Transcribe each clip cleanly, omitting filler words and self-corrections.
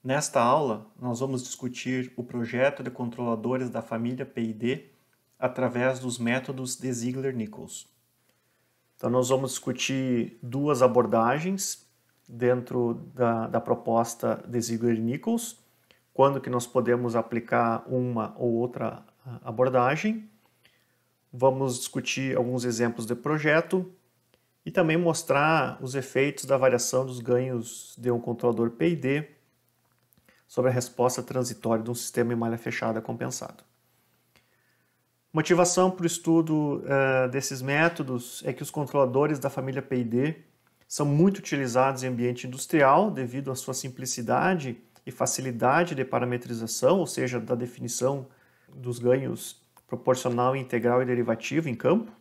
Nesta aula, nós vamos discutir o projeto de controladores da família PID através dos métodos de Ziegler-Nichols. Então, nós vamos discutir duas abordagens dentro da proposta de Ziegler-Nichols, quando que nós podemos aplicar uma ou outra abordagem. Vamos discutir alguns exemplos de projeto e também mostrar os efeitos da variação dos ganhos de um controlador PID sobre a resposta transitória de um sistema em malha fechada compensado. Motivação para o estudo desses métodos é que os controladores da família PID são muito utilizados em ambiente industrial devido à sua simplicidade e facilidade de parametrização, ou seja, da definição dos ganhos proporcional, integral e derivativo em campo.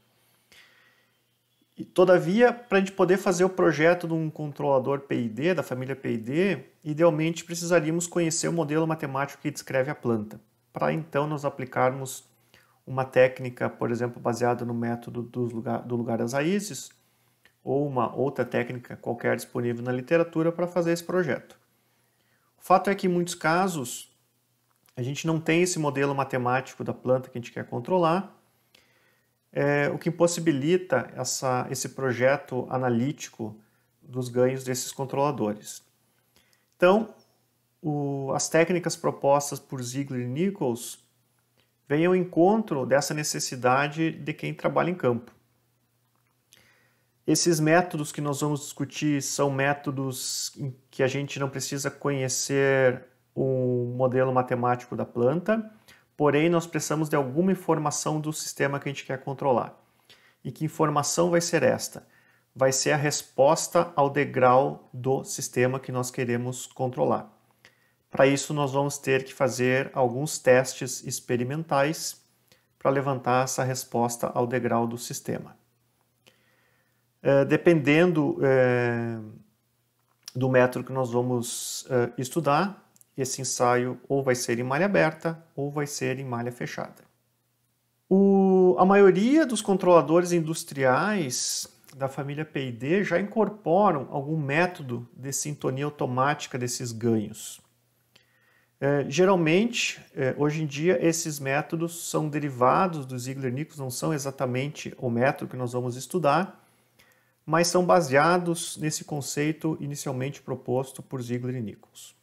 E, todavia, para a gente poder fazer o projeto de um controlador PID, da família PID, idealmente precisaríamos conhecer o modelo matemático que descreve a planta, para então nós aplicarmos uma técnica, por exemplo, baseada no método do lugar das raízes, ou uma outra técnica qualquer disponível na literatura para fazer esse projeto. O fato é que, em muitos casos, a gente não tem esse modelo matemático da planta que a gente quer controlar, o que impossibilita esse projeto analítico dos ganhos desses controladores. Então, as técnicas propostas por Ziegler-Nichols vêm ao encontro dessa necessidade de quem trabalha em campo. Esses métodos que nós vamos discutir são métodos em que a gente não precisa conhecer o modelo matemático da planta, porém nós precisamos de alguma informação do sistema que a gente quer controlar. E que informação vai ser esta? Vai ser a resposta ao degrau do sistema que nós queremos controlar. Para isso nós vamos ter que fazer alguns testes experimentais para levantar essa resposta ao degrau do sistema. Dependendo do método que nós vamos estudar, esse ensaio ou vai ser em malha aberta ou vai ser em malha fechada. A maioria dos controladores industriais da família PID já incorporam algum método de sintonia automática desses ganhos. Geralmente, hoje em dia, esses métodos são derivados do Ziegler-Nichols, não são exatamente o método que nós vamos estudar, mas são baseados nesse conceito inicialmente proposto por Ziegler-Nichols.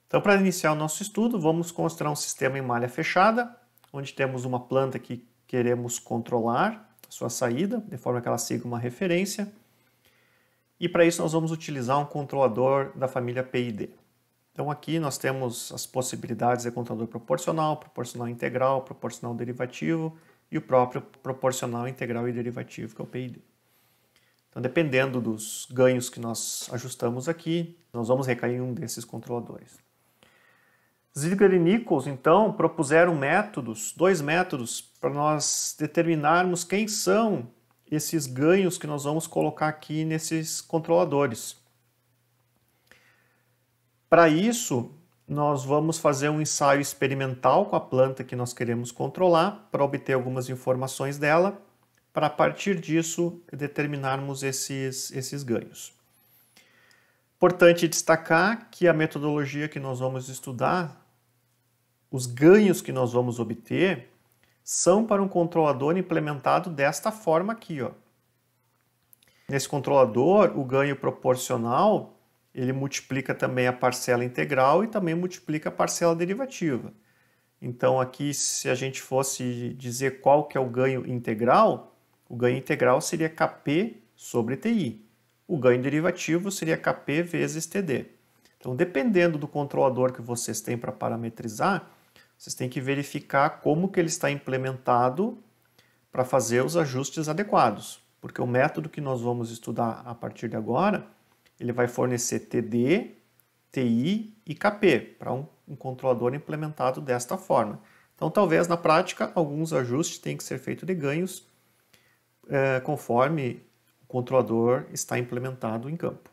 Então, para iniciar o nosso estudo, vamos considerar um sistema em malha fechada, onde temos uma planta que queremos controlar a sua saída, de forma que ela siga uma referência. E para isso nós vamos utilizar um controlador da família PID. Então aqui nós temos as possibilidades de controlador proporcional, proporcional integral, proporcional derivativo e o próprio proporcional integral e derivativo, que é o PID. Então, dependendo dos ganhos que nós ajustamos aqui, nós vamos recair em um desses controladores. Ziegler-Nichols, então, propuseram dois métodos, para nós determinarmos quem são esses ganhos que nós vamos colocar aqui nesses controladores. Para isso, nós vamos fazer um ensaio experimental com a planta que nós queremos controlar, para obter algumas informações dela, para a partir disso determinarmos esses ganhos. Importante destacar que a metodologia que nós vamos estudar, os ganhos que nós vamos obter, são para um controlador implementado desta forma aqui, ó. Nesse controlador, o ganho proporcional, ele multiplica também a parcela integral e também multiplica a parcela derivativa. Então aqui, se a gente fosse dizer qual que é o ganho integral seria Kp sobre Ti. O ganho derivativo seria Kp vezes Td. Então, dependendo do controlador que vocês têm para parametrizar, vocês têm que verificar como que ele está implementado para fazer os ajustes adequados. Porque o método que nós vamos estudar a partir de agora, ele vai fornecer Td, Ti e Kp para um controlador implementado desta forma. Então, talvez na prática, alguns ajustes tenham que ser feitos de ganhos conforme o controlador está implementado em campo.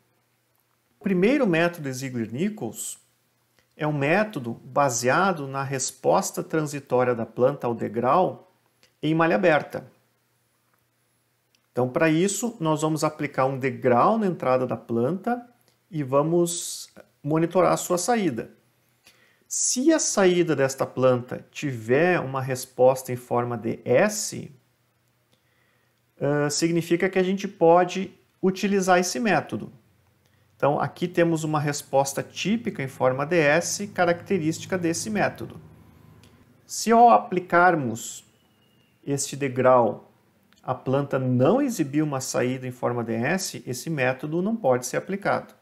O primeiro método de Ziegler-Nichols é um método baseado na resposta transitória da planta ao degrau em malha aberta. Então, para isso, nós vamos aplicar um degrau na entrada da planta e vamos monitorar a sua saída. Se a saída desta planta tiver uma resposta em forma de S, significa que a gente pode utilizar esse método. Então, aqui temos uma resposta típica em forma de S, característica desse método. Se ao aplicarmos este degrau, a planta não exibir uma saída em forma de S, esse método não pode ser aplicado.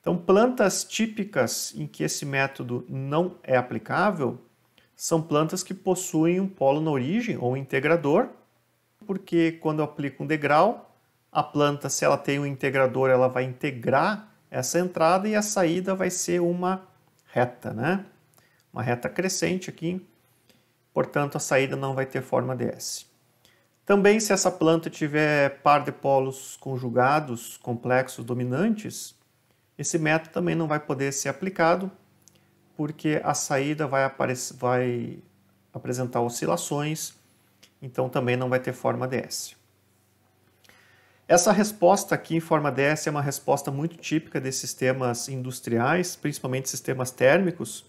Então, plantas típicas em que esse método não é aplicável são plantas que possuem um polo na origem ou um integrador, porque quando eu aplico um degrau, a planta, se ela tem um integrador, ela vai integrar essa entrada e a saída vai ser uma reta, né? Uma reta crescente aqui, portanto a saída não vai ter forma de S. Também, se essa planta tiver par de polos conjugados, complexos, dominantes, esse método também não vai poder ser aplicado, porque a saída vai apresentar oscilações, então também não vai ter forma de S. Essa resposta aqui em forma de S é uma resposta muito típica de sistemas industriais, principalmente sistemas térmicos,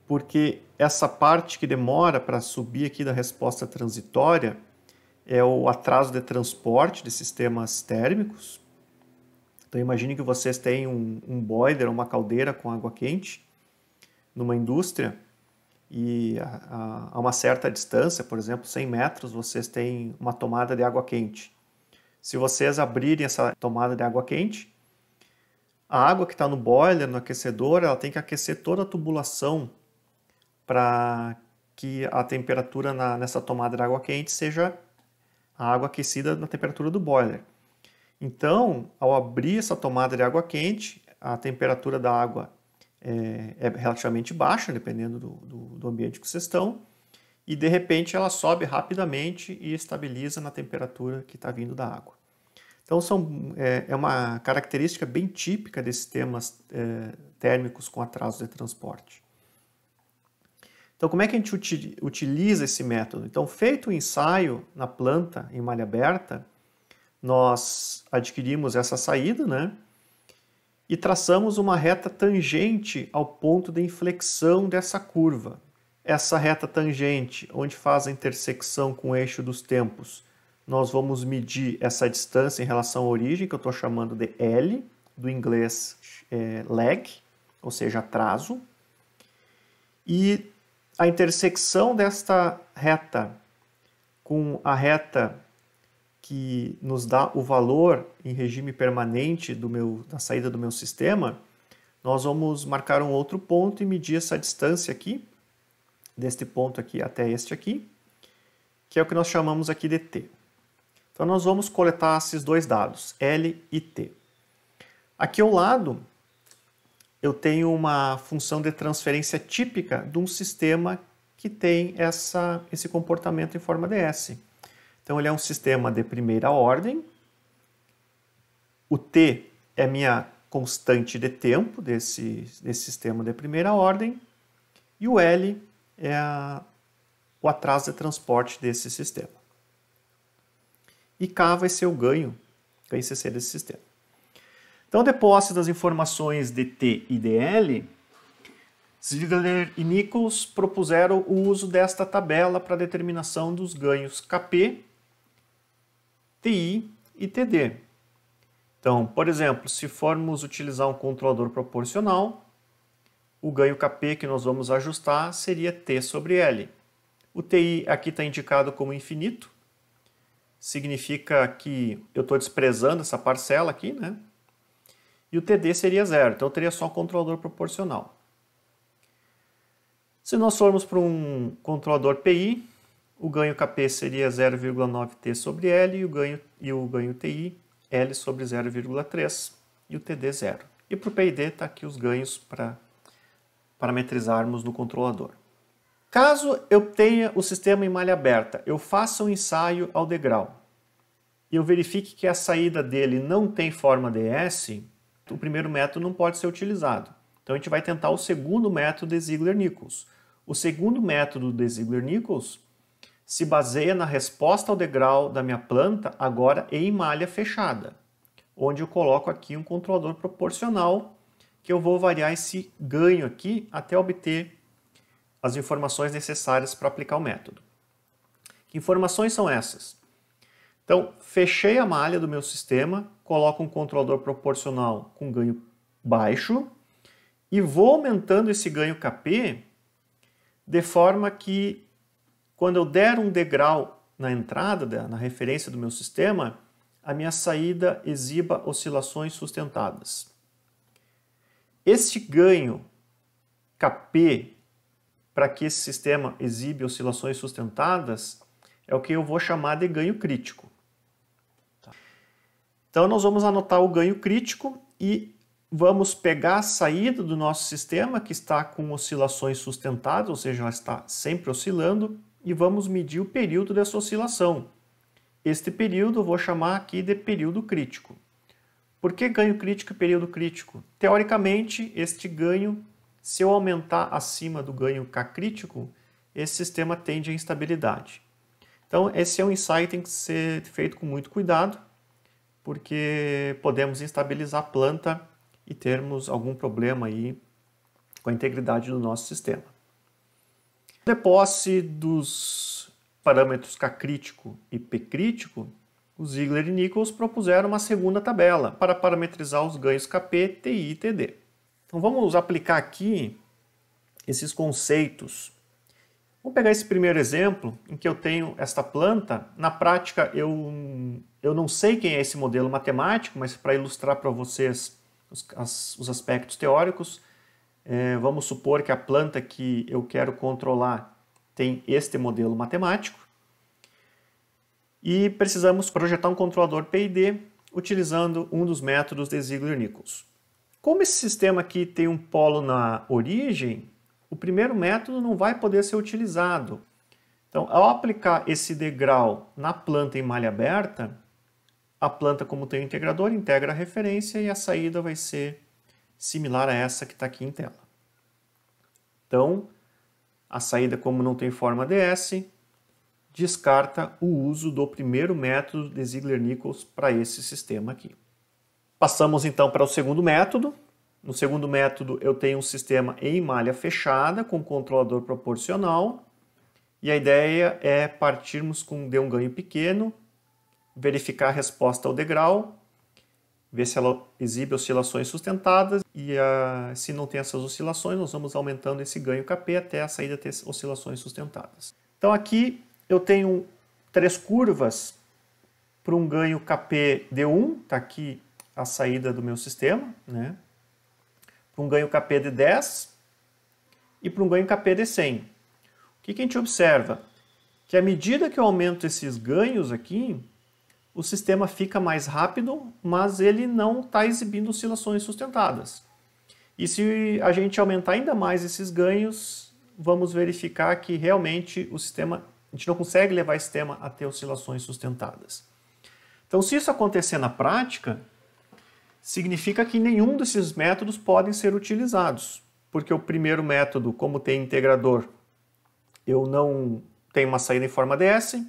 porque essa parte que demora para subir aqui da resposta transitória é o atraso de transporte de sistemas térmicos. Então imagine que vocês têm um boiler, uma caldeira com água quente numa indústria e a uma certa distância, por exemplo, 100 metros, vocês têm uma tomada de água quente. Se vocês abrirem essa tomada de água quente, a água que está no boiler, no aquecedor, ela tem que aquecer toda a tubulação para que a temperatura nessa tomada de água quente seja a água aquecida na temperatura do boiler. Então, ao abrir essa tomada de água quente, a temperatura da água é relativamente baixa, dependendo do ambiente que vocês estão, e de repente ela sobe rapidamente e estabiliza na temperatura que está vindo da água. Então, é uma característica bem típica desses sistemas térmicos com atraso de transporte. Então, como é que a gente utiliza esse método? Então, feito o ensaio na planta em malha aberta, nós adquirimos essa saída, né? E traçamos uma reta tangente ao ponto de inflexão dessa curva. Essa reta tangente, onde faz a intersecção com o eixo dos tempos, nós vamos medir essa distância em relação à origem, que eu estou chamando de L, do inglês lag, ou seja, atraso. E a intersecção desta reta com a reta que nos dá o valor em regime permanente da saída do meu sistema, nós vamos marcar um outro ponto e medir essa distância aqui, deste ponto aqui até este aqui, que é o que nós chamamos aqui de T. Então nós vamos coletar esses dois dados, L e T. Aqui ao lado, eu tenho uma função de transferência típica de um sistema que tem esse comportamento em forma de S. Então, ele é um sistema de primeira ordem. O T é minha constante de tempo desse sistema de primeira ordem. E o L é o atraso de transporte desse sistema. E K vai ser o ganho ICC desse sistema. Então, de posse das informações de T e de L, Ziegler e Nichols propuseram o uso desta tabela para a determinação dos ganhos Kp, TI e TD. Então, por exemplo, se formos utilizar um controlador proporcional, o ganho Kp que nós vamos ajustar seria T sobre L. O TI aqui está indicado como infinito, significa que eu estou desprezando essa parcela aqui, né? E o TD seria zero, então eu teria só um controlador proporcional. Se nós formos para um controlador PI, o ganho Kp seria 0,9T sobre L e o ganho TI, L sobre 0,3 e o TD zero. E para o PID está aqui os ganhos para parametrizarmos no controlador. Caso eu tenha o sistema em malha aberta, eu faça um ensaio ao degrau e eu verifique que a saída dele não tem forma de S, o primeiro método não pode ser utilizado. Então a gente vai tentar o segundo método de Ziegler-Nichols. O segundo método de Ziegler-Nichols se baseia na resposta ao degrau da minha planta, agora em malha fechada, onde eu coloco aqui um controlador proporcional que eu vou variar esse ganho aqui até obter as informações necessárias para aplicar o método. Que informações são essas? Então, fechei a malha do meu sistema, coloco um controlador proporcional com ganho baixo e vou aumentando esse ganho Kp de forma que quando eu der um degrau na entrada, na referência do meu sistema, a minha saída exiba oscilações sustentadas. Este ganho Kp para que esse sistema exibe oscilações sustentadas é o que eu vou chamar de ganho crítico. Então nós vamos anotar o ganho crítico e vamos pegar a saída do nosso sistema que está com oscilações sustentadas, ou seja, ela está sempre oscilando, e vamos medir o período dessa oscilação. Este período eu vou chamar aqui de período crítico. Por que ganho crítico e período crítico? Teoricamente, este ganho, se eu aumentar acima do ganho K crítico, esse sistema tende à instabilidade. Então, esse é um insight que tem que ser feito com muito cuidado, porque podemos instabilizar a planta e termos algum problema aí com a integridade do nosso sistema. De posse dos parâmetros K crítico e P crítico, os Ziegler e Nichols propuseram uma segunda tabela para parametrizar os ganhos Kp, Ti e Td. Então vamos aplicar aqui esses conceitos. Vamos pegar esse primeiro exemplo em que eu tenho esta planta. Na prática eu não sei quem é esse modelo matemático, mas para ilustrar para vocês os aspectos teóricos, vamos supor que a planta que eu quero controlar tem este modelo matemático e precisamos projetar um controlador PID utilizando um dos métodos de Ziegler-Nichols. Como esse sistema aqui tem um polo na origem, o primeiro método não vai poder ser utilizado. Então, ao aplicar esse degrau na planta em malha aberta, a planta, como tem um integrador, integra a referência e a saída vai ser similar a essa que está aqui em tela. Então, a saída, como não tem forma ds, descarta o uso do primeiro método de Ziegler-Nichols para esse sistema aqui. Passamos então para o segundo método. No segundo método eu tenho um sistema em malha fechada com controlador proporcional e a ideia é partirmos de um ganho pequeno, verificar a resposta ao degrau, ver se ela exibe oscilações sustentadas e se não tem essas oscilações nós vamos aumentando esse ganho Kp até a saída ter oscilações sustentadas. Então aqui eu tenho 3 curvas para um ganho Kp de 1, está aqui a saída do meu sistema, né? Para um ganho Kp de 10 e para um ganho Kp de 100. O que a gente observa? Que à medida que eu aumento esses ganhos aqui, o sistema fica mais rápido, mas ele não está exibindo oscilações sustentadas. E se a gente aumentar ainda mais esses ganhos, vamos verificar que realmente a gente não consegue levar o sistema a ter oscilações sustentadas. Então, se isso acontecer na prática, significa que nenhum desses métodos podem ser utilizados, porque o primeiro método, como tem integrador, eu não tenho uma saída em forma ds,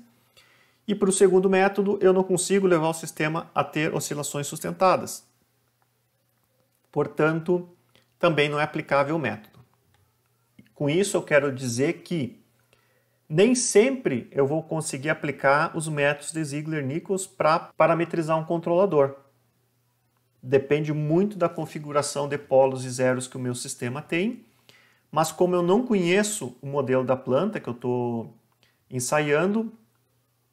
e para o segundo método eu não consigo levar o sistema a ter oscilações sustentadas. Portanto, também não é aplicável o método. Com isso eu quero dizer que nem sempre eu vou conseguir aplicar os métodos de Ziegler-Nichols para parametrizar um controlador. Depende muito da configuração de polos e zeros que o meu sistema tem, mas como eu não conheço o modelo da planta que eu estou ensaiando,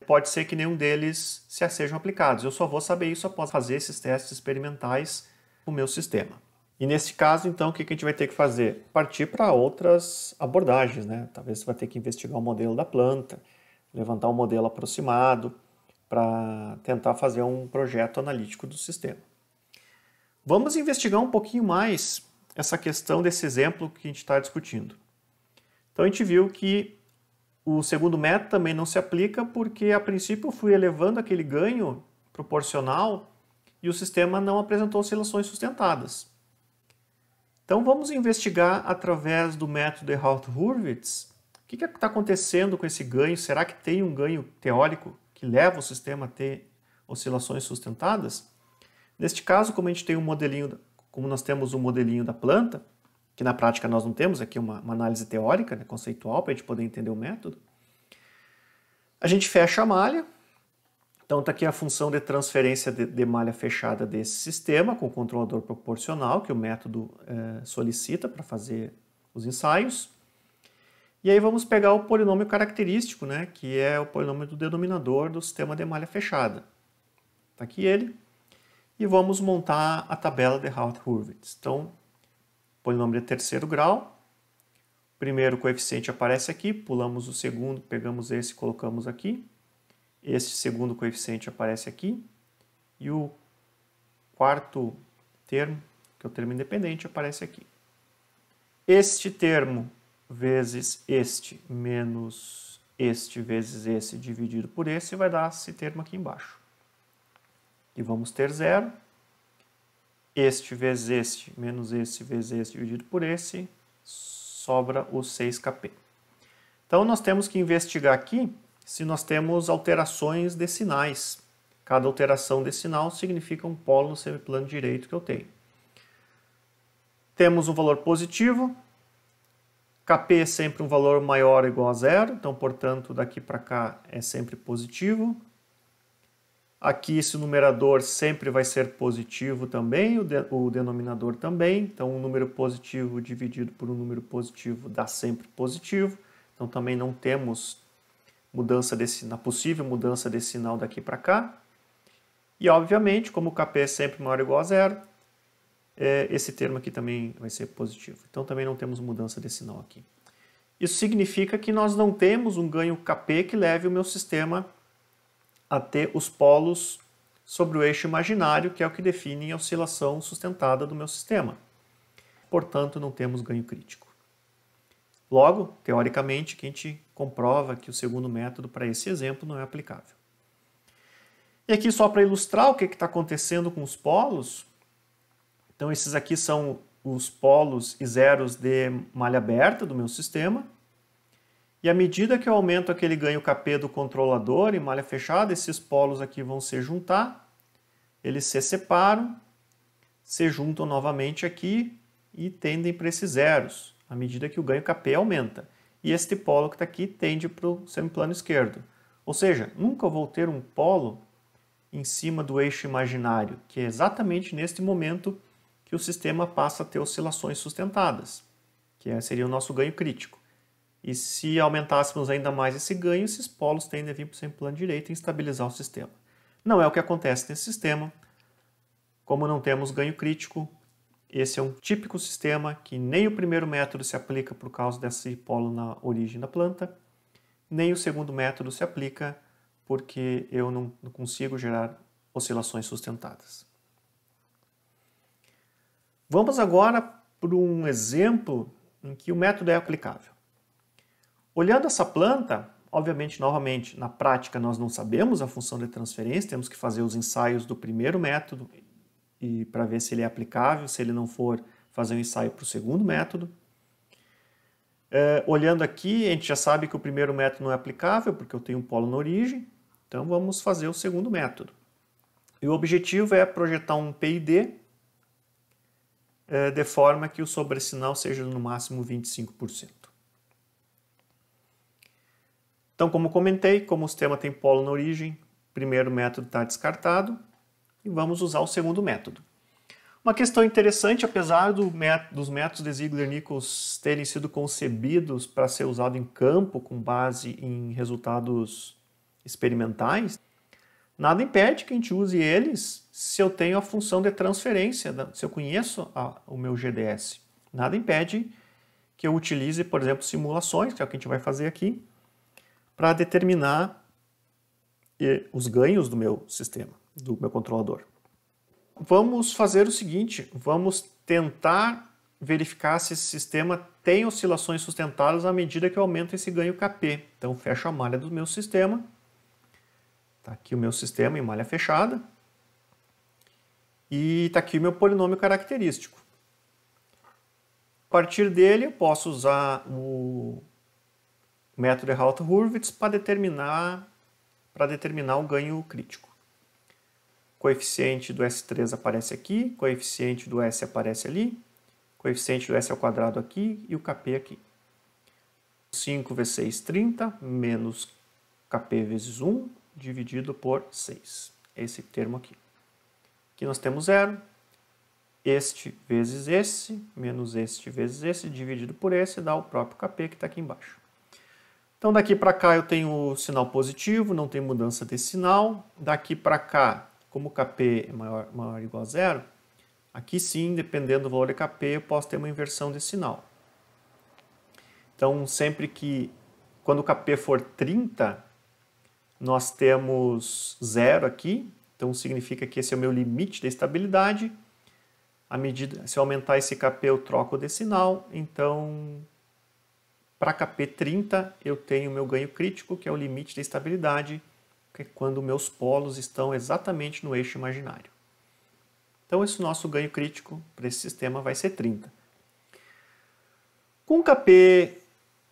pode ser que nenhum deles sejam aplicados. Eu só vou saber isso após fazer esses testes experimentais no meu sistema. E nesse caso, então, o que a gente vai ter que fazer? Partir para outras abordagens, né? Talvez você vai ter que investigar o modelo da planta, levantar um modelo aproximado para tentar fazer um projeto analítico do sistema. Vamos investigar um pouquinho mais essa questão desse exemplo que a gente está discutindo. Então a gente viu que o segundo método também não se aplica porque a princípio eu fui elevando aquele ganho proporcional e o sistema não apresentou oscilações sustentadas. Então vamos investigar através do método de Haupt-Hurwitz o que está acontecendo com esse ganho. Será que tem um ganho teórico que leva o sistema a ter oscilações sustentadas? Neste caso, como a gente tem um modelinho como nós temos o modelinho da planta, que na prática nós não temos, aqui uma análise teórica, né, conceitual, para a gente poder entender o método, a gente fecha a malha. Então está aqui a função de transferência de malha fechada desse sistema, com o controlador proporcional, que o método solicita para fazer os ensaios. E aí vamos pegar o polinômio característico, né, que é o polinômio do denominador do sistema de malha fechada. Está aqui ele. E vamos montar a tabela de Haupt-Hurwitz. Então, polinômio de terceiro grau. O primeiro coeficiente aparece aqui, pulamos o segundo, pegamos esse e colocamos aqui. Este segundo coeficiente aparece aqui. E o quarto termo, que é o termo independente, aparece aqui. Este termo vezes este menos este vezes esse dividido por esse vai dar esse termo aqui embaixo. E vamos ter zero. Este vezes este menos este vezes este dividido por esse, sobra o 6kp. Então nós temos que investigar aqui se nós temos alterações de sinais. Cada alteração de sinal significa um polo no semiplano direito que eu tenho. Temos um valor positivo. Kp é sempre um valor maior ou igual a zero, então, portanto, daqui para cá é sempre positivo. Aqui esse numerador sempre vai ser positivo também, o denominador também. Então, um número positivo dividido por um número positivo dá sempre positivo. Então, também não temos possível mudança desse sinal daqui para cá. E, obviamente, como o Kp é sempre maior ou igual a zero, esse termo aqui também vai ser positivo. Então, também não temos mudança desse sinal aqui. Isso significa que nós não temos um ganho Kp que leve o meu sistema a ter os polos sobre o eixo imaginário, que é o que define a oscilação sustentada do meu sistema. Portanto, não temos ganho crítico. Logo, teoricamente, que a gente comprova que o segundo método para esse exemplo não é aplicável. E aqui, só para ilustrar o que está acontecendo com os polos, então esses aqui são os polos e zeros de malha aberta do meu sistema. E à medida que eu aumento aquele ganho Kp do controlador em malha fechada, esses polos aqui vão se juntar, eles se separam, se juntam novamente aqui e tendem para esses zeros, à medida que o ganho Kp aumenta. E este polo que está aqui tende para o semiplano esquerdo. Ou seja, nunca vou ter um polo em cima do eixo imaginário, que é exatamente neste momento que o sistema passa a ter oscilações sustentadas, que seria o nosso ganho crítico. E se aumentássemos ainda mais esse ganho, esses polos tendem a vir para o semiplano direito e estabilizar o sistema. Não é o que acontece nesse sistema. Como não temos ganho crítico, esse é um típico sistema que nem o primeiro método se aplica por causa desse polo na origem da planta, nem o segundo método se aplica porque eu não consigo gerar oscilações sustentadas. Vamos agora para um exemplo em que o método é aplicável. Olhando essa planta, obviamente, novamente, na prática nós não sabemos a função de transferência, temos que fazer os ensaios do primeiro método e para ver se ele é aplicável, se ele não for, fazer um ensaio para o segundo método. Olhando aqui, a gente já sabe que o primeiro método não é aplicável, porque eu tenho um polo na origem, então vamos fazer o segundo método. E o objetivo é projetar um PID de forma que o sobressinal seja no máximo 25%. Então, como comentei, como o sistema tem polo na origem, o primeiro método está descartado e vamos usar o segundo método. Uma questão interessante, apesar dos métodos de Ziegler-Nichols terem sido concebidos para ser usado em campo com base em resultados experimentais, nada impede que a gente use eles se eu tenho a função de transferência, se eu conheço o meu GDS. Nada impede que eu utilize, por exemplo, simulações, que é o que a gente vai fazer aqui, para determinar os ganhos do meu sistema, do meu controlador. Vamos fazer o seguinte, vamos tentar verificar se esse sistema tem oscilações sustentadas à medida que eu aumento esse ganho Kp. Então, fecho a malha do meu sistema. Está aqui o meu sistema em malha fechada. E está aqui o meu polinômio característico. A partir dele, eu posso usar o método de Haupt-Hurwitz para determinar o ganho crítico. coeficiente do S3 aparece aqui, coeficiente do S aparece ali, coeficiente do S ao quadrado aqui e o Kp aqui. 5 vezes 6, 30, menos Kp vezes 1, dividido por 6. Esse termo aqui. Aqui nós temos 0. Este vezes esse, menos este vezes esse, dividido por esse, dá o próprio Kp que está aqui embaixo. Então daqui para cá eu tenho o sinal positivo, não tem mudança desse sinal. Daqui para cá, como o Kp é maior ou igual a 0, aqui sim, dependendo do valor de Kp, eu posso ter uma inversão desse sinal. Então sempre que, quando o Kp for 30, nós temos 0 aqui, então significa que esse é o meu limite da estabilidade. À medida, se eu aumentar esse Kp, eu troco de sinal. Então, para Kp 30, eu tenho o meu ganho crítico, que é o limite da estabilidade, que é quando meus polos estão exatamente no eixo imaginário. Então, esse nosso ganho crítico para esse sistema vai ser 30. Com Kp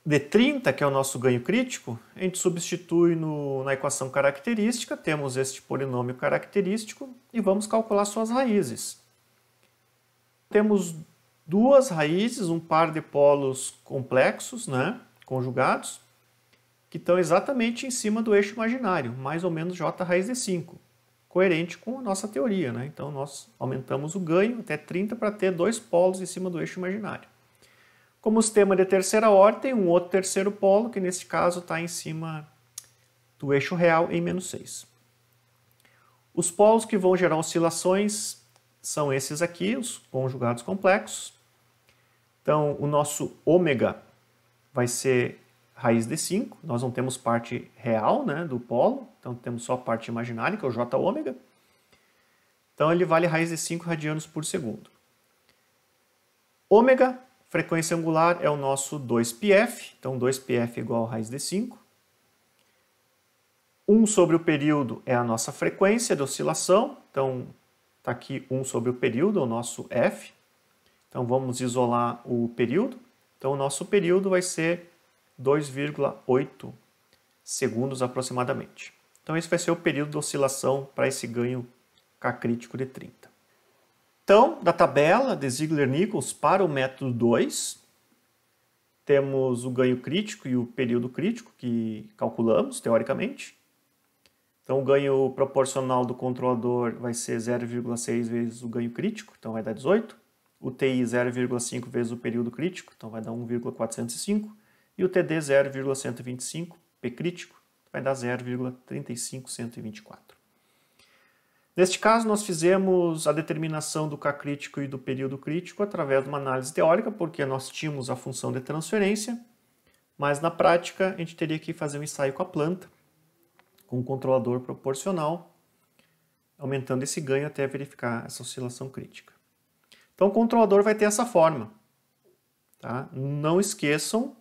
de 30, que é o nosso ganho crítico, a gente substitui na equação característica, temos este polinômio característico e vamos calcular suas raízes. Temos duas raízes, um par de polos complexos, né, conjugados, que estão exatamente em cima do eixo imaginário, mais ou menos j raiz de 5, coerente com a nossa teoria, né? Então nós aumentamos o ganho até 30 para ter dois polos em cima do eixo imaginário. Como sistema de terceira ordem, tem um outro terceiro polo, que nesse caso está em cima do eixo real em menos 6. Os polos que vão gerar oscilações são esses aqui, os conjugados complexos. Então, o nosso ômega vai ser raiz de 5. Nós não temos parte real, né, do polo, então temos só a parte imaginária, que é o j ômega. Então, ele vale raiz de 5 radianos por segundo. Ômega, frequência angular, é o nosso 2πf. Então, 2πf igual a raiz de 5. 1 sobre o período é a nossa frequência de oscilação. Então, está aqui 1 sobre o período, o nosso f. Então, vamos isolar o período. Então, o nosso período vai ser 2,8 segundos aproximadamente. Então, esse vai ser o período de oscilação para esse ganho K crítico de 30. Então, da tabela de Ziegler-Nichols para o método 2, temos o ganho crítico e o período crítico que calculamos, teoricamente. Então, o ganho proporcional do controlador vai ser 0,6 vezes o ganho crítico, então vai dar 18. O TI 0,5 vezes o período crítico, então vai dar 1,405. E o TD 0,125, P crítico, vai dar 0,35124. Neste caso, nós fizemos a determinação do K crítico e do período crítico através de uma análise teórica, porque nós tínhamos a função de transferência, mas na prática a gente teria que fazer um ensaio com a planta, com um controlador proporcional, aumentando esse ganho até verificar essa oscilação crítica. Então o controlador vai ter essa forma. Tá? Não esqueçam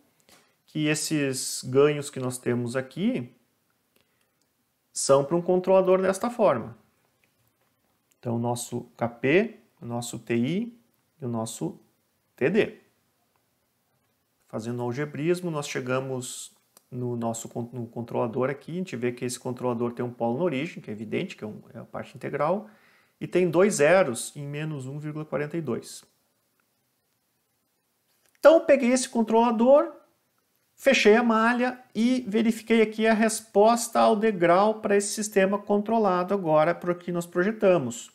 que esses ganhos que nós temos aqui são para um controlador desta forma. Então o nosso Kp, o nosso Ti e o nosso Td. Fazendo o algebrismo, nós chegamos no controlador aqui, a gente vê que esse controlador tem um polo na origem, que é evidente, que é a parte integral, e tem dois zeros em menos 1,42. Então eu peguei esse controlador, fechei a malha e verifiquei aqui a resposta ao degrau para esse sistema controlado agora para o que nós projetamos. O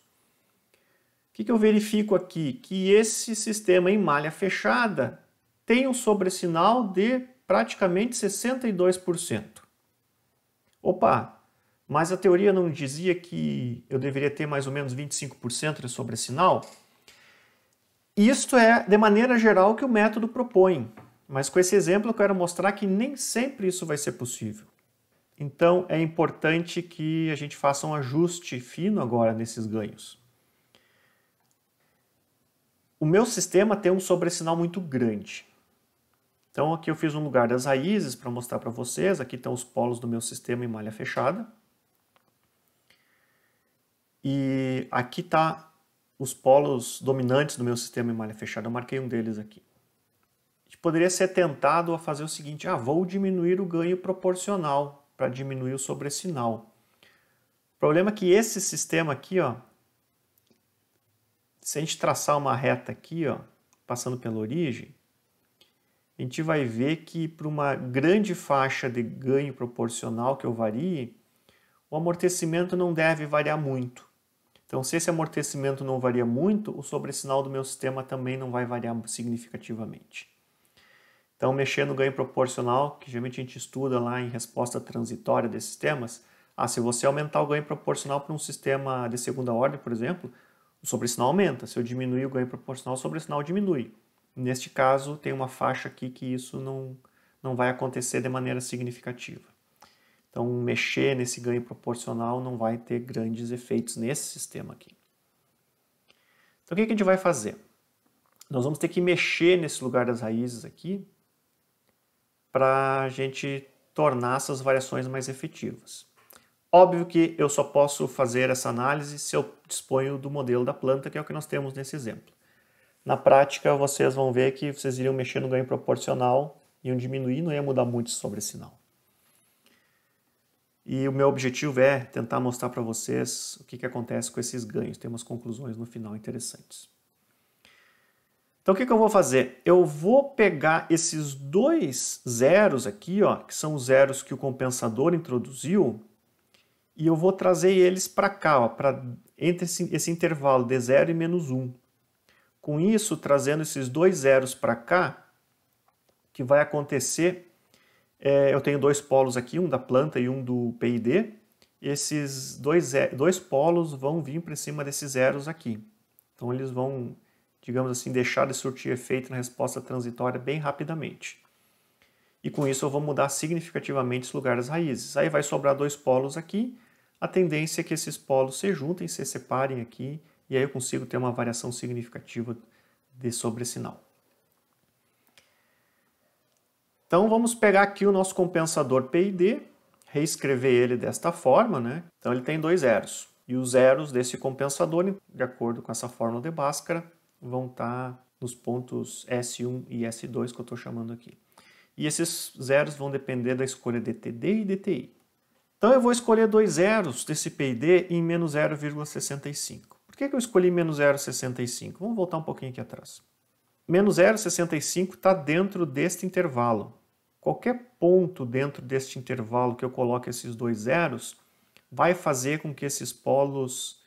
que eu verifico aqui? Que esse sistema em malha fechada tem um sobressinal de praticamente 62%. Opa, mas a teoria não dizia que eu deveria ter mais ou menos 25% de sobressinal? Isto é, de maneira geral, o que o método propõe. Mas com esse exemplo eu quero mostrar que nem sempre isso vai ser possível. Então é importante que a gente faça um ajuste fino agora nesses ganhos. O meu sistema tem um sobressinal muito grande. Então aqui eu fiz um lugar das raízes para mostrar para vocês. Aqui estão os polos do meu sistema em malha fechada. E aqui está os polos dominantes do meu sistema em malha fechada. Eu marquei um deles aqui. A gente poderia ser tentado a fazer o seguinte: vou diminuir o ganho proporcional para diminuir o sobressinal. O problema é que esse sistema aqui, ó, se a gente traçar uma reta aqui, ó, passando pela origem, a gente vai ver que para uma grande faixa de ganho proporcional que eu varie, o amortecimento não deve variar muito. Então, se esse amortecimento não varia muito, o sobressinal do meu sistema também não vai variar significativamente. Então, mexer no ganho proporcional, que geralmente a gente estuda lá em resposta transitória desses sistemas, se você aumentar o ganho proporcional para um sistema de segunda ordem, por exemplo, o sobressinal aumenta. Se eu diminuir o ganho proporcional, o sobressinal diminui. Neste caso, tem uma faixa aqui que isso não vai acontecer de maneira significativa. Então, mexer nesse ganho proporcional não vai ter grandes efeitos nesse sistema aqui. Então, o que a gente vai fazer? Nós vamos ter que mexer nesse lugar das raízes aqui para a gente tornar essas variações mais efetivas. Óbvio que eu só posso fazer essa análise se eu disponho do modelo da planta, que é o que nós temos nesse exemplo. Na prática, vocês vão ver que vocês iriam mexer no ganho proporcional, iam diminuir, não ia mudar muito sobre esse sinal. E o meu objetivo é tentar mostrar para vocês o que acontece com esses ganhos. Tem umas conclusões no final interessantes. Então, o que eu vou fazer? Eu vou pegar esses dois zeros aqui, ó, que são os zeros que o compensador introduziu, e eu vou trazer eles para cá, ó, entre esse intervalo de 0 e menos 1. Com isso, trazendo esses dois zeros para cá, o que vai acontecer eu tenho dois polos aqui, um da planta e um do PID. Esses dois polos vão vir para cima desses zeros aqui. Então eles vão, digamos assim, deixar de surtir efeito na resposta transitória bem rapidamente. E com isso eu vou mudar significativamente esse lugar das raízes. Aí vai sobrar dois polos aqui. A tendência é que esses polos se juntem, se separem aqui, e aí eu consigo ter uma variação significativa de sobressinal. Então vamos pegar aqui o nosso compensador PID, reescrever ele desta forma, né? Então ele tem dois zeros. E os zeros desse compensador, de acordo com essa fórmula de Bhaskara, vão estar nos pontos S1 e S2 que eu estou chamando aqui. E esses zeros vão depender da escolha de TD e DTI. Então eu vou escolher dois zeros desse PID em menos 0,65. Por que eu escolhi menos 0,65? Vamos voltar um pouquinho aqui atrás. Menos 0,65 está dentro deste intervalo. Qualquer ponto dentro deste intervalo que eu coloque esses dois zeros vai fazer com que esses polos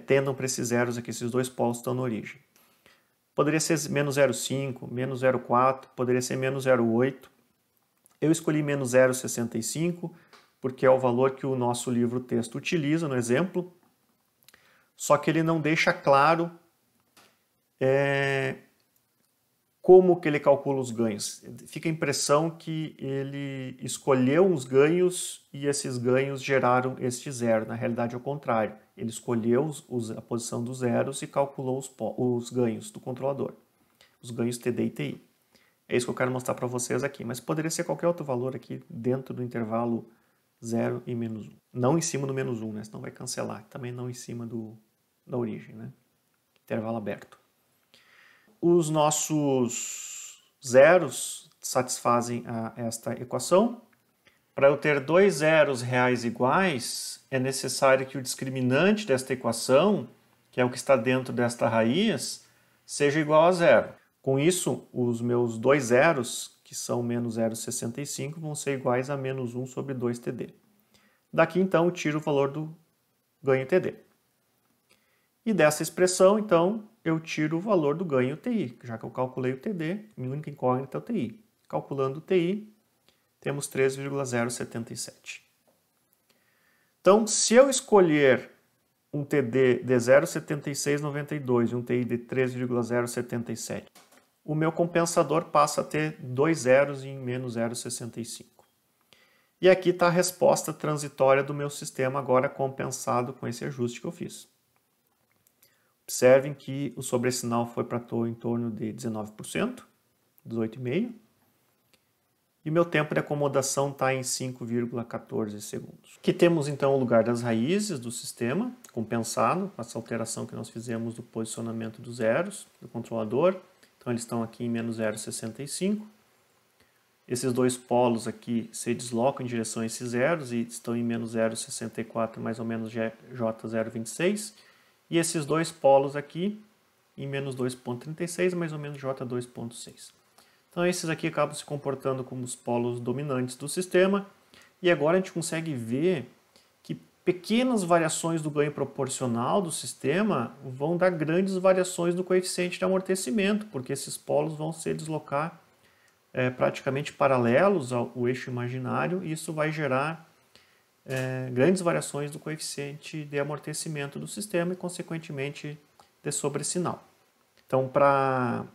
tendam para esses zeros aqui, esses dois polos estão na origem. Poderia ser menos 0,5, menos 0,4, poderia ser menos 0,8. Eu escolhi menos 0,65 porque é o valor que o nosso livro-texto utiliza no exemplo, só que ele não deixa claro como que ele calcula os ganhos. Fica a impressão que ele escolheu uns ganhos e esses ganhos geraram este zero. Na realidade é o contrário. Ele escolheu a posição dos zeros e calculou os ganhos do controlador. Os ganhos TD e TI. É isso que eu quero mostrar para vocês aqui. Mas poderia ser qualquer outro valor aqui dentro do intervalo 0 e menos 1. Não em cima do menos 1, né? Senão vai cancelar. Também não em cima da origem, né? Intervalo aberto. Os nossos zeros satisfazem esta equação. Para eu ter dois zeros reais iguais, é necessário que o discriminante desta equação, que é o que está dentro desta raiz, seja igual a zero. Com isso, os meus dois zeros, que são menos 0,65, vão ser iguais a menos 1 sobre 2TD. Daqui, então, eu tiro o valor do ganho TD. E dessa expressão, então, eu tiro o valor do ganho TI, já que eu calculei o TD, minha única incógnita é o TI. Calculando o TI, temos 3,077. Então, se eu escolher um TD de 0,7692 e um TI de 3,077, o meu compensador passa a ter dois zeros em menos 0,65. E aqui está a resposta transitória do meu sistema, agora compensado com esse ajuste que eu fiz. Observem que o sobressinal foi para em torno de 19%, 18,5%. E meu tempo de acomodação está em 5,14 segundos. Aqui temos então o lugar das raízes do sistema, compensado, com essa alteração que nós fizemos do posicionamento dos zeros do controlador. Então eles estão aqui em menos 0,65. esses dois polos aqui se deslocam em direção a esses zeros e estão em menos 0,64, mais ou menos J0,26. E esses dois polos aqui em menos 2,36, mais ou menos J2,6. Então esses aqui acabam se comportando como os polos dominantes do sistema. E agora a gente consegue ver que pequenas variações do ganho proporcional do sistema vão dar grandes variações do coeficiente de amortecimento, porque esses polos vão se deslocar praticamente paralelos ao eixo imaginário, e isso vai gerar grandes variações do coeficiente de amortecimento do sistema e, consequentemente, de sobressinal. Então, para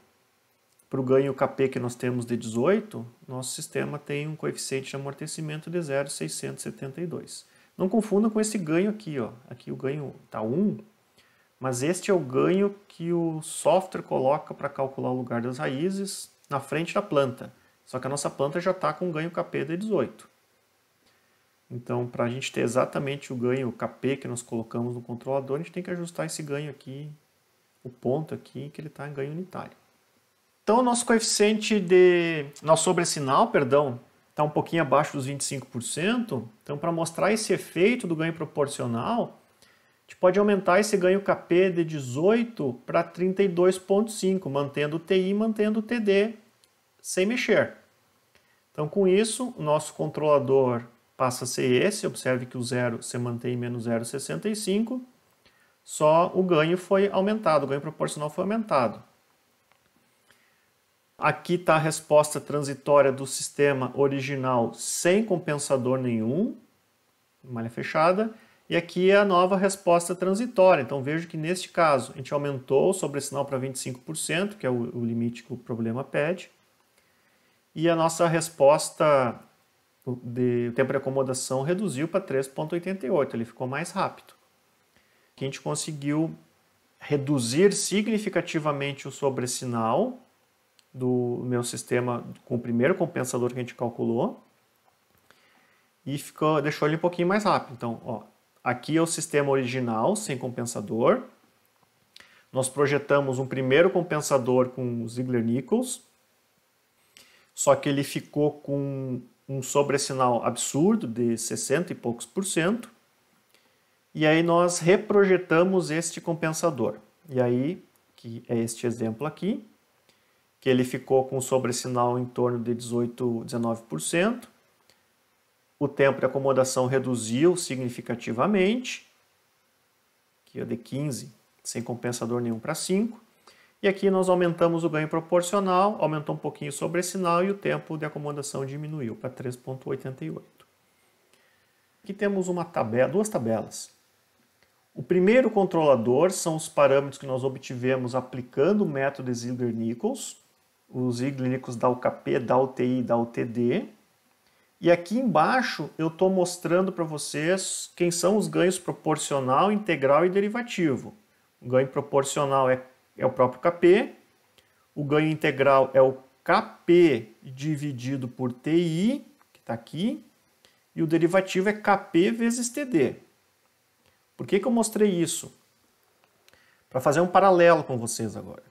o ganho Kp que nós temos de 18, nosso sistema tem um coeficiente de amortecimento de 0,672. Não confundam com esse ganho aqui, ó. Aqui o ganho está 1, mas este é o ganho que o software coloca para calcular o lugar das raízes na frente da planta. Só que a nossa planta já está com ganho Kp de 18. Então, para a gente ter exatamente o ganho Kp que nós colocamos no controlador, a gente tem que ajustar esse ganho aqui, o ponto aqui, que ele está em ganho unitário. Então, o nosso coeficiente nosso sobressinal, está um pouquinho abaixo dos 25%. Então, para mostrar esse efeito do ganho proporcional, a gente pode aumentar esse ganho Kp de 18 para 32,5, mantendo o TI e mantendo o TD sem mexer. Então, com isso, o nosso controlador passa a ser esse. Observe que o zero se mantém em menos 0,65, só o ganho foi aumentado, o ganho proporcional foi aumentado. Aqui está a resposta transitória do sistema original sem compensador nenhum, malha fechada, e aqui é a nova resposta transitória. Então veja que neste caso a gente aumentou o sobressinal para 25%, que é o limite que o problema pede, e a nossa resposta de tempo de acomodação reduziu para 3,88, ele ficou mais rápido. Aqui a gente conseguiu reduzir significativamente o sobressinal do meu sistema com o primeiro compensador que a gente calculou e deixou ele um pouquinho mais rápido. Então, ó, aqui é o sistema original sem compensador. Nós projetamos um primeiro compensador com Ziegler-Nichols, só que ele ficou com um sobressinal absurdo de 60 e poucos %. E aí nós reprojetamos este compensador. E aí, que é este exemplo aqui, que ele ficou com um sobressinal em torno de 18, 19%. O tempo de acomodação reduziu significativamente, aqui é de 15, sem compensador nenhum, para 5. E aqui nós aumentamos o ganho proporcional, aumentou um pouquinho o sobressinal e o tempo de acomodação diminuiu para 3,88. Aqui temos duas tabelas. O primeiro controlador são os parâmetros que nós obtivemos aplicando o método Ziegler-Nichols. O Ziegler-Nichols dá o Kp, dá o TI, dá o TD. E aqui embaixo eu estou mostrando para vocês quem são os ganhos proporcional, integral e derivativo. O ganho proporcional é o próprio Kp, o ganho integral é o Kp dividido por TI, que está aqui, e o derivativo é Kp vezes TD. Por que eu mostrei isso? Para fazer um paralelo com vocês agora.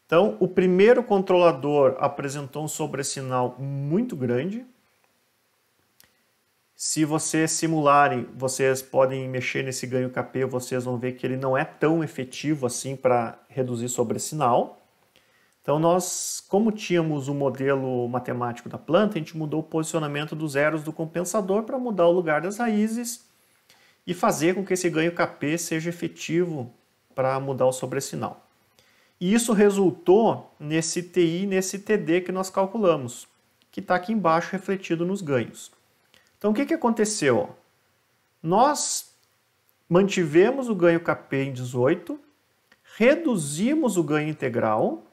Então, o primeiro controlador apresentou um sobressinal muito grande. Se vocês simularem, vocês podem mexer nesse ganho Kp, vocês vão ver que ele não é tão efetivo assim para reduzir sobressinal. Então nós, como tínhamos o modelo matemático da planta, a gente mudou o posicionamento dos zeros do compensador para mudar o lugar das raízes e fazer com que esse ganho Kp seja efetivo para mudar o sobressinal. E isso resultou nesse TI e nesse TD que nós calculamos, que está aqui embaixo refletido nos ganhos. Então, o que aconteceu? Nós mantivemos o ganho Kp em 18, reduzimos o ganho integral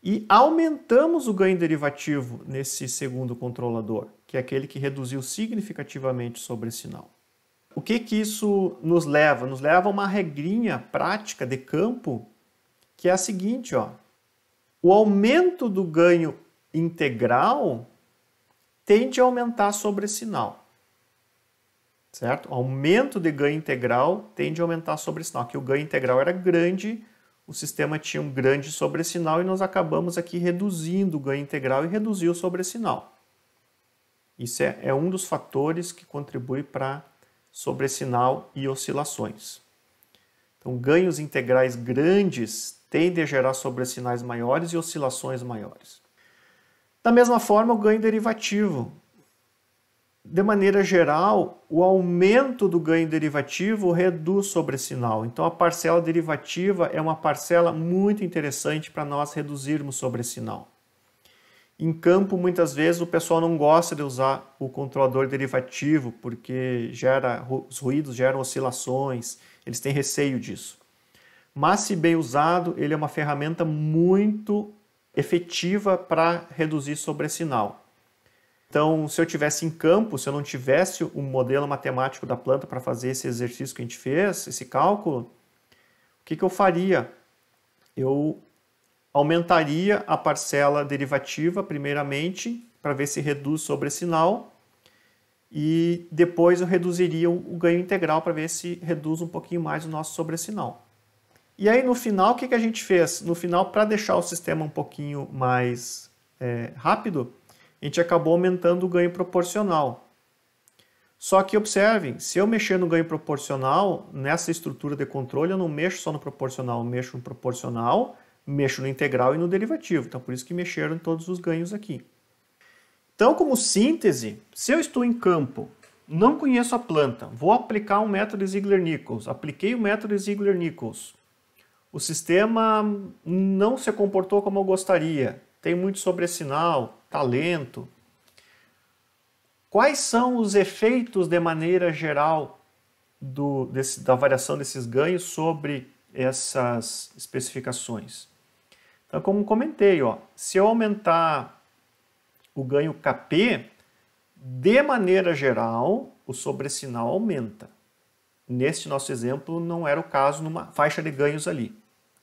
e aumentamos o ganho derivativo nesse segundo controlador, que é aquele que reduziu significativamente o sobressinal. O que isso nos leva? Nos leva a uma regrinha prática de campo, que é a seguinte, ó. O aumento do ganho integral tende a aumentar sobressinal, certo? O aumento de ganho integral tende a aumentar sobressinal. Aqui o ganho integral era grande, o sistema tinha um grande sobressinal e nós acabamos aqui reduzindo o ganho integral e reduzir o sobressinal. Isso é um dos fatores que contribui para sobressinal e oscilações. Então, ganhos integrais grandes tendem a gerar sobressinais maiores e oscilações maiores. Da mesma forma, o ganho derivativo. De maneira geral, o aumento do ganho derivativo reduz sobressinal. Então, a parcela derivativa é uma parcela muito interessante para nós reduzirmos sobressinal. Em campo, muitas vezes, o pessoal não gosta de usar o controlador derivativo porque os ruídos geram oscilações, eles têm receio disso. Mas, se bem usado, ele é uma ferramenta muito efetiva para reduzir sobressinal. Então, se eu tivesse em campo, se eu não tivesse um modelo matemático da planta para fazer esse exercício que a gente fez, esse cálculo, o que eu faria? Eu aumentaria a parcela derivativa, primeiramente, para ver se reduz sobressinal, e depois eu reduziria o ganho integral para ver se reduz um pouquinho mais o nosso sobressinal. E aí, no final, o que a gente fez? No final, para deixar o sistema um pouquinho mais rápido, a gente acabou aumentando o ganho proporcional. Só que observem, se eu mexer no ganho proporcional, nessa estrutura de controle, eu não mexo só no proporcional, eu mexo no proporcional, mexo no integral e no derivativo. Então, por isso que mexeram em todos os ganhos aqui. Então, como síntese, se eu estou em campo, não conheço a planta, vou aplicar um método Ziegler-Nichols, apliquei o método Ziegler-Nichols, o sistema não se comportou como eu gostaria, tem muito sobressinal, está lento. Quais são os efeitos de maneira geral da variação desses ganhos sobre essas especificações? Então, como comentei, se eu aumentar o ganho Kp, de maneira geral, o sobressinal aumenta. Neste nosso exemplo, não era o caso numa faixa de ganhos ali.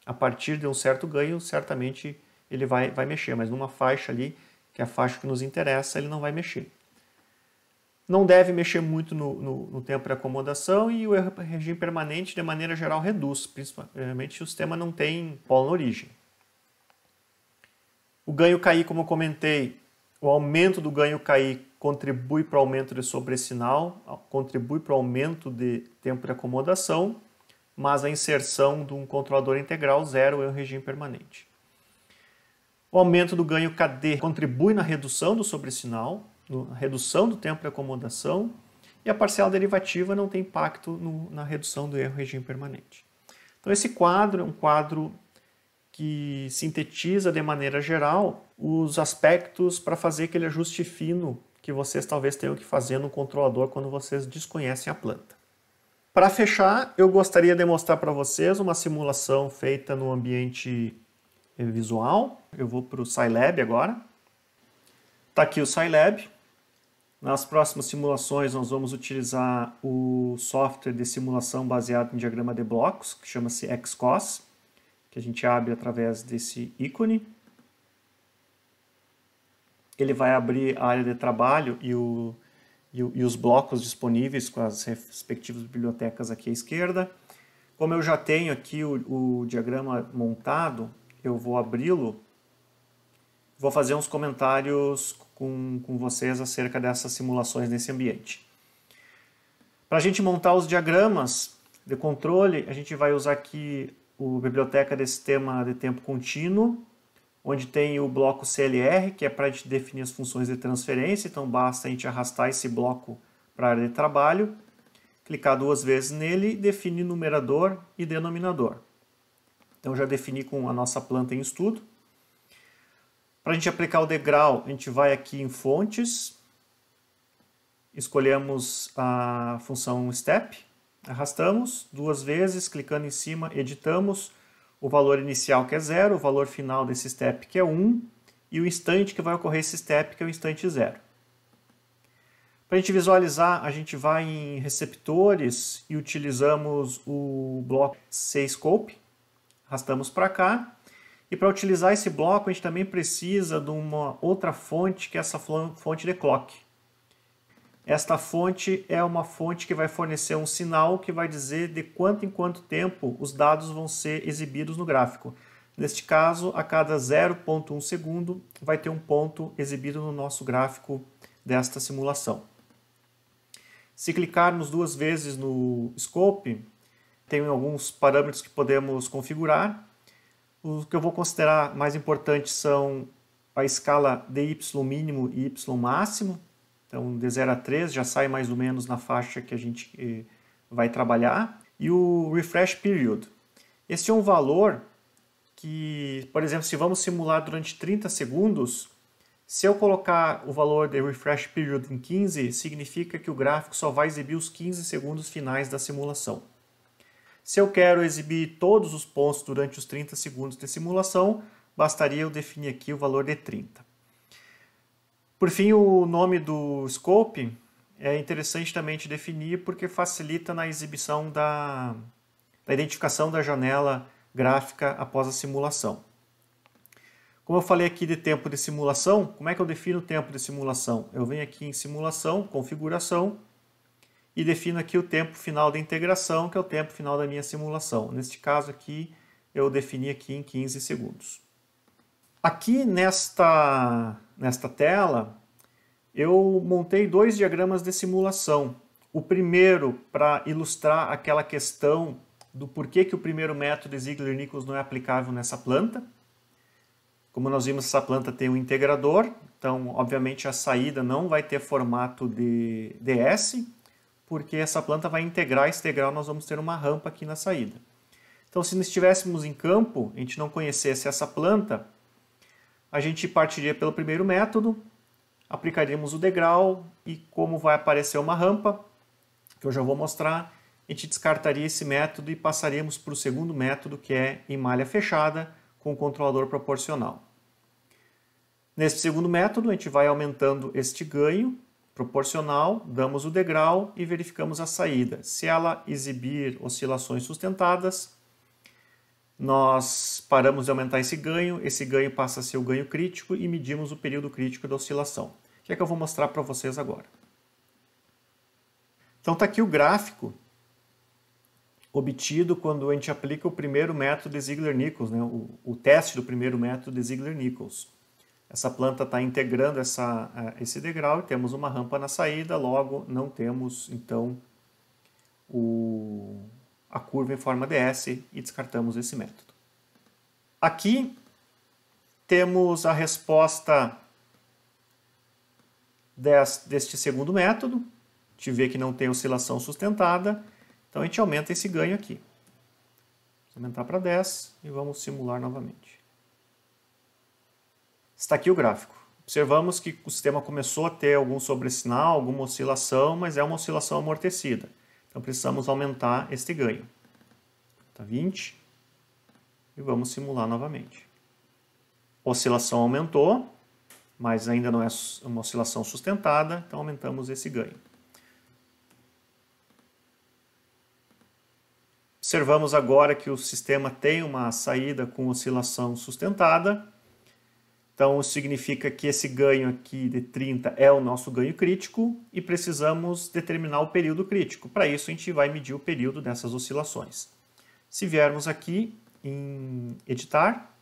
A partir de um certo ganho, certamente ele vai mexer, mas numa faixa ali, que é a faixa que nos interessa, ele não vai mexer. Não deve mexer muito no tempo de acomodação e o regime permanente, de maneira geral, reduz, principalmente se o sistema não tem polo na origem. O ganho KI, como eu comentei, o aumento do ganho KI contribui para o aumento de sobressinal, contribui para o aumento de tempo de acomodação, mas a inserção de um controlador integral zero é o regime permanente. O aumento do ganho KD contribui na redução do sobressinal, na redução do tempo de acomodação, e a parcela derivativa não tem impacto na redução do erro regime permanente. Então esse quadro é um quadro que sintetiza de maneira geral os aspectos para fazer aquele ajuste fino que vocês talvez tenham que fazer no controlador quando vocês desconhecem a planta. Para fechar, eu gostaria de mostrar para vocês uma simulação feita no ambiente visual. Eu vou para o Scilab agora. Está aqui o Scilab. Nas próximas simulações nós vamos utilizar o software de simulação baseado em diagrama de blocos, que chama-se XCOS, que a gente abre através desse ícone. Ele vai abrir a área de trabalho e os blocos disponíveis com as respectivas bibliotecas aqui à esquerda. Como eu já tenho aqui o diagrama montado, eu vou abri-lo. Vou fazer uns comentários com vocês acerca dessas simulações nesse ambiente. Para a gente montar os diagramas de controle, a gente vai usar aqui a biblioteca de sistema de tempo contínuo, onde tem o bloco CLR, que é para a gente definir as funções de transferência. Então basta a gente arrastar esse bloco para a área de trabalho, clicar 2 vezes nele e definir numerador e denominador. Então já defini com a nossa planta em estudo. Para a gente aplicar o degrau, a gente vai aqui em fontes, escolhemos a função step, arrastamos 2 vezes, clicando em cima, editamos o valor inicial que é 0, o valor final desse step que é 1 e o instante que vai ocorrer esse step que é o instante 0. Para a gente visualizar, a gente vai em receptores e utilizamos o bloco CScope, arrastamos para cá. E para utilizar esse bloco, a gente também precisa de uma outra fonte, que é essa fonte de clock. Esta fonte é uma fonte que vai fornecer um sinal que vai dizer de quanto em quanto tempo os dados vão ser exibidos no gráfico. Neste caso, a cada 0,1 segundo vai ter um ponto exibido no nosso gráfico desta simulação. Se clicarmos duas vezes no Scope, tem alguns parâmetros que podemos configurar. O que eu vou considerar mais importante são a escala dy mínimo e y máximo. Então, de 0 a 3 já sai mais ou menos na faixa que a gente vai trabalhar. E o refresh period. Esse é um valor que, por exemplo, se vamos simular durante 30 segundos, se eu colocar o valor de refresh period em 15, significa que o gráfico só vai exibir os 15 segundos finais da simulação. Se eu quero exibir todos os pontos durante os 30 segundos de simulação, bastaria eu definir aqui o valor de 30. Por fim, o nome do scope é interessante também de definir porque facilita na exibição da identificação da janela gráfica após a simulação. Como eu falei aqui de tempo de simulação, como é que eu defino o tempo de simulação? Eu venho aqui em simulação, configuração, e defino aqui o tempo final da integração, que é o tempo final da minha simulação. Neste caso aqui, eu defini aqui em 15 segundos. Aqui nesta tela, eu montei dois diagramas de simulação. O primeiro para ilustrar aquela questão do porquê que o primeiro método de Ziegler-Nichols não é aplicável nessa planta. Como nós vimos, essa planta tem um integrador, então obviamente a saída não vai ter formato de DS, porque essa planta vai integrar esse integral, nós vamos ter uma rampa aqui na saída. Então se nós estivéssemos em campo, a gente não conhecesse essa planta, a gente partiria pelo primeiro método, aplicaríamos o degrau e como vai aparecer uma rampa, que eu já vou mostrar, a gente descartaria esse método e passaríamos para o segundo método, que é em malha fechada, com o controlador proporcional. Nesse segundo método, a gente vai aumentando este ganho proporcional, damos o degrau e verificamos a saída. Se ela exibir oscilações sustentadas, nós paramos de aumentar esse ganho passa a ser o ganho crítico e medimos o período crítico da oscilação, que é que eu vou mostrar para vocês agora. Então está aqui o gráfico obtido quando a gente aplica o primeiro método de Ziegler-Nichols, né? o teste do primeiro método de Ziegler-Nichols. Essa planta está integrando esse degrau e temos uma rampa na saída, logo não temos então a curva em forma de S e descartamos esse método. Aqui temos a resposta deste segundo método. A gente vê que não tem oscilação sustentada, então a gente aumenta esse ganho aqui. Vamos aumentar para 10 e vamos simular novamente. Está aqui o gráfico. Observamos que o sistema começou a ter algum sobressinal, alguma oscilação, mas é uma oscilação amortecida. Então precisamos aumentar este ganho. Está 20 e vamos simular novamente. A oscilação aumentou, mas ainda não é uma oscilação sustentada, então aumentamos esse ganho. Observamos agora que o sistema tem uma saída com oscilação sustentada. Então, isso significa que esse ganho aqui de 30 é o nosso ganho crítico e precisamos determinar o período crítico. Para isso, a gente vai medir o período dessas oscilações. Se viermos aqui em Editar,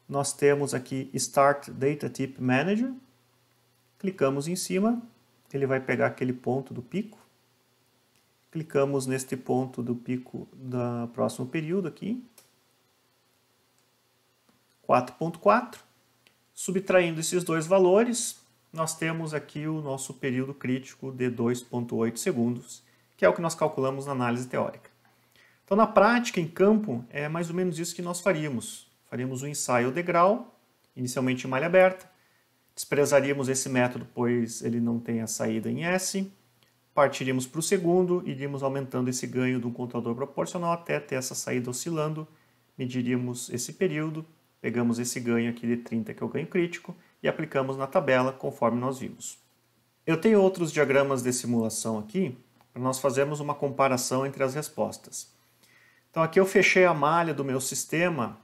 nós temos aqui Start Data Type Manager. Clicamos em cima, ele vai pegar aquele ponto do pico. Clicamos neste ponto do pico do próximo período aqui. 4.4. Subtraindo esses dois valores, nós temos aqui o nosso período crítico de 2,8 segundos, que é o que nós calculamos na análise teórica. Então, na prática, em campo, é mais ou menos isso que nós faríamos. Faríamos o ensaio degrau, inicialmente em malha aberta, desprezaríamos esse método, pois ele não tem a saída em S, partiríamos para o segundo, iríamos aumentando esse ganho de um controlador proporcional até ter essa saída oscilando, mediríamos esse período, pegamos esse ganho aqui de 30, que é o ganho crítico, e aplicamos na tabela conforme nós vimos. Eu tenho outros diagramas de simulação aqui, para nós fazermos uma comparação entre as respostas. Então aqui eu fechei a malha do meu sistema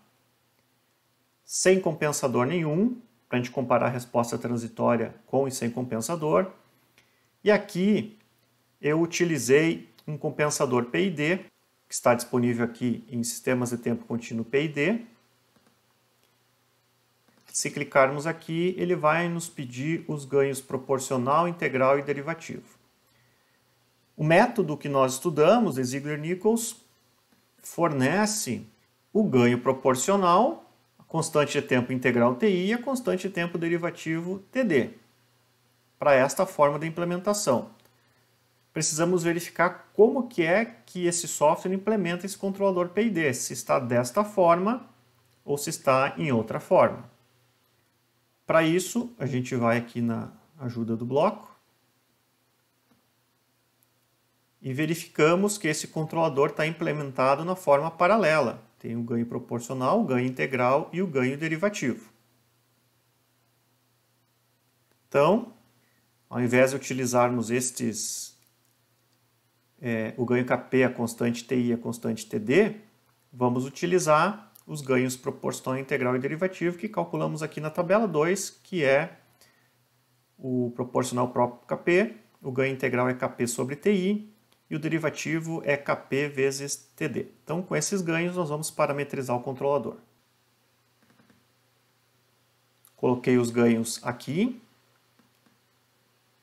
sem compensador nenhum, para a gente comparar a resposta transitória com e sem compensador. E aqui eu utilizei um compensador PID, que está disponível aqui em sistemas de tempo contínuo PID. Se clicarmos aqui, ele vai nos pedir os ganhos proporcional, integral e derivativo. O método que nós estudamos, de Ziegler-Nichols, fornece o ganho proporcional, a constante de tempo integral TI e a constante de tempo derivativo TD, para esta forma de implementação. Precisamos verificar como que é que esse software implementa esse controlador PID, se está desta forma ou se está em outra forma. Para isso, a gente vai aqui na ajuda do bloco e verificamos que esse controlador está implementado na forma paralela. Tem o ganho proporcional, o ganho integral e o ganho derivativo. Então, ao invés de utilizarmos o ganho KP, a constante TI e a constante TD, vamos utilizar os ganhos proporcional, integral e derivativo que calculamos aqui na tabela 2, que é o proporcional próprio KP, o ganho integral é KP sobre TI e o derivativo é KP vezes TD. Então, com esses ganhos, nós vamos parametrizar o controlador. Coloquei os ganhos aqui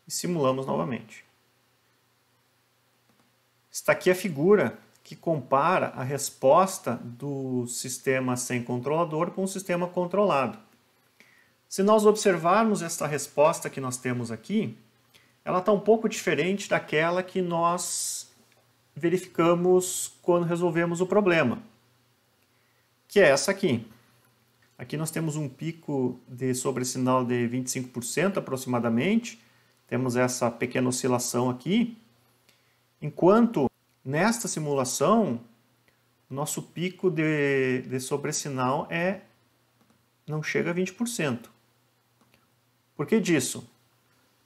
e simulamos novamente. Está aqui a figura que compara a resposta do sistema sem controlador com o sistema controlado. Se nós observarmos esta resposta que nós temos aqui, ela está um pouco diferente daquela que nós verificamos quando resolvemos o problema, que é essa aqui. Aqui nós temos um pico de sobressinal de 25% aproximadamente, temos essa pequena oscilação aqui, enquanto nesta simulação, nosso pico de sobressinal não chega a 20%. Por que disso?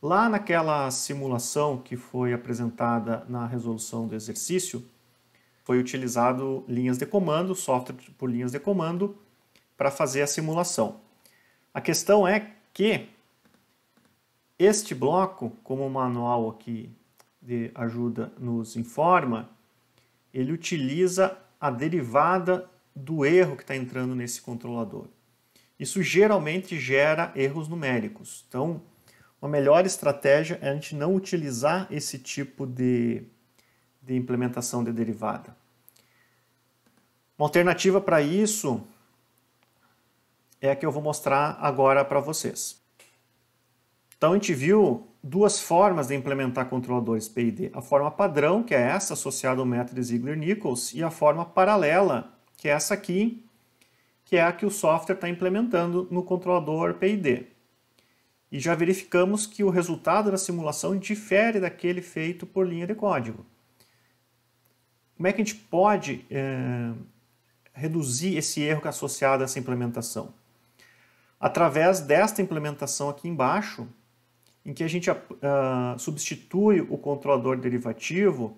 Lá naquela simulação que foi apresentada na resolução do exercício, foi utilizado linhas de comando, software por linhas de comando, para fazer a simulação. A questão é que este bloco, como o manual aqui de ajuda nos informa, ele utiliza a derivada do erro que está entrando nesse controlador. Isso geralmente gera erros numéricos. Então, uma melhor estratégia é a gente não utilizar esse tipo de implementação de derivada. Uma alternativa para isso é a que eu vou mostrar agora para vocês. Então, a gente viu duas formas de implementar controladores PID. A forma padrão, que é essa, associada ao método Ziegler-Nichols, e a forma paralela, que é essa aqui, que é a que o software está implementando no controlador PID. E já verificamos que o resultado da simulação difere daquele feito por linha de código. Como é que a gente pode reduzir esse erro que é associado a essa implementação? Através desta implementação aqui embaixo, em que a gente substitui o controlador derivativo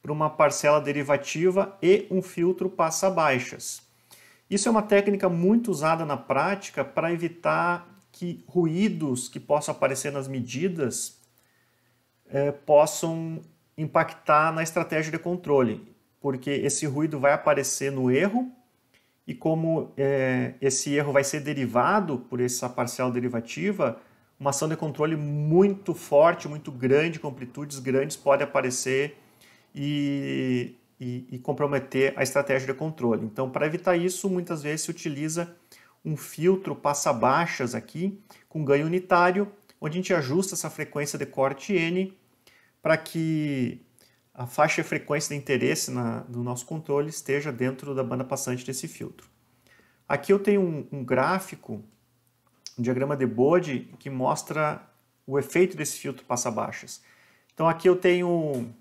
por uma parcela derivativa e um filtro passa-baixas. Isso é uma técnica muito usada na prática para evitar que ruídos que possam aparecer nas medidas possam impactar na estratégia de controle, porque esse ruído vai aparecer no erro e como esse erro vai ser derivado por essa parcela derivativa, uma ação de controle muito forte, muito grande, com amplitudes grandes, pode aparecer e comprometer a estratégia de controle. Então, para evitar isso, muitas vezes se utiliza um filtro passa-baixas aqui, com ganho unitário, onde a gente ajusta essa frequência de corte N para que a faixa de frequência de interesse do nosso controle esteja dentro da banda passante desse filtro. Aqui eu tenho um gráfico, um diagrama de Bode que mostra o efeito desse filtro passa-baixas. Então aqui eu tenho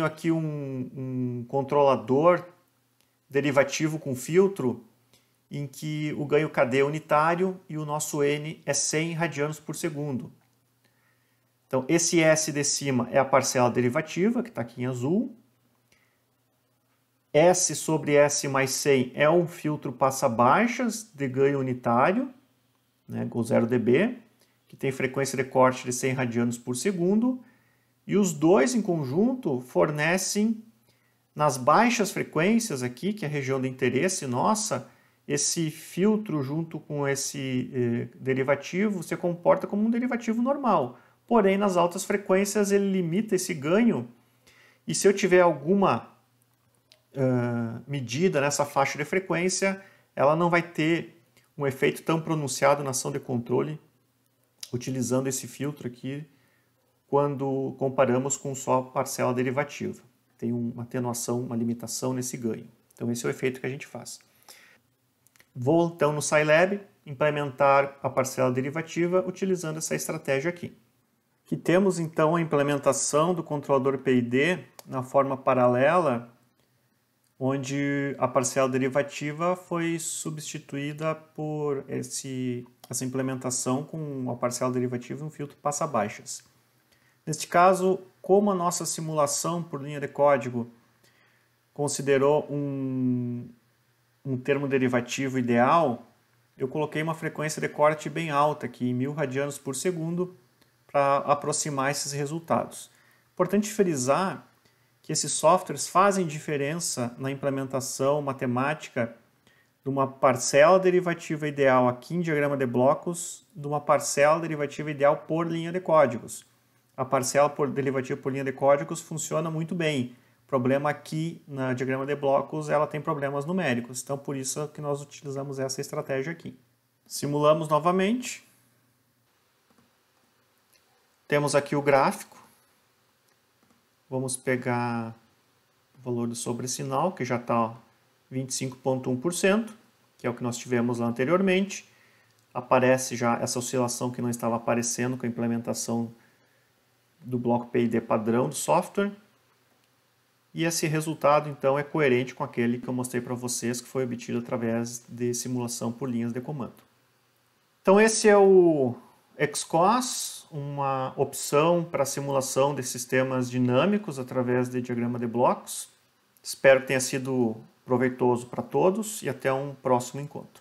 aqui um controlador derivativo com filtro em que o ganho KD é unitário e o nosso N é 100 radianos por segundo. Então esse S de cima é a parcela derivativa, que está aqui em azul. S sobre S mais 100 é um filtro passa-baixas de ganho unitário, né, com 0 dB, que tem frequência de corte de 100 radianos por segundo, e os dois em conjunto fornecem, nas baixas frequências aqui, que é a região de interesse nossa, esse filtro junto com esse derivativo se comporta como um derivativo normal. Porém, nas altas frequências ele limita esse ganho, e se eu tiver alguma medida nessa faixa de frequência, ela não vai ter um efeito tão pronunciado na ação de controle utilizando esse filtro aqui quando comparamos com só a parcela derivativa. Tem uma atenuação, uma limitação nesse ganho. Então esse é o efeito que a gente faz. Vou então no Scilab implementar a parcela derivativa utilizando essa estratégia aqui. Aqui temos então a implementação do controlador PID na forma paralela, onde a parcela derivativa foi substituída por essa implementação com a parcela derivativa e um filtro passa-baixas. Neste caso, como a nossa simulação por linha de código considerou um termo derivativo ideal, eu coloquei uma frequência de corte bem alta, aqui em 1000 radianos por segundo, para aproximar esses resultados. Importante frisar que esses softwares fazem diferença na implementação matemática de uma parcela derivativa ideal aqui em diagrama de blocos, de uma parcela derivativa ideal por linha de códigos. A parcela derivativa por linha de códigos funciona muito bem. O problema aqui na diagrama de blocos, ela tem problemas numéricos. Então, por isso que nós utilizamos essa estratégia aqui. Simulamos novamente. Temos aqui o gráfico. Vamos pegar o valor do sobressinal, que já está 25,1%, que é o que nós tivemos lá anteriormente. Aparece já essa oscilação que não estava aparecendo com a implementação do bloco PID padrão do software. E esse resultado, então, é coerente com aquele que eu mostrei para vocês, que foi obtido através de simulação por linhas de comando. Então, esse é o XCOS, uma opção para simulação de sistemas dinâmicos através de diagrama de blocos. Espero que tenha sido proveitoso para todos e até um próximo encontro.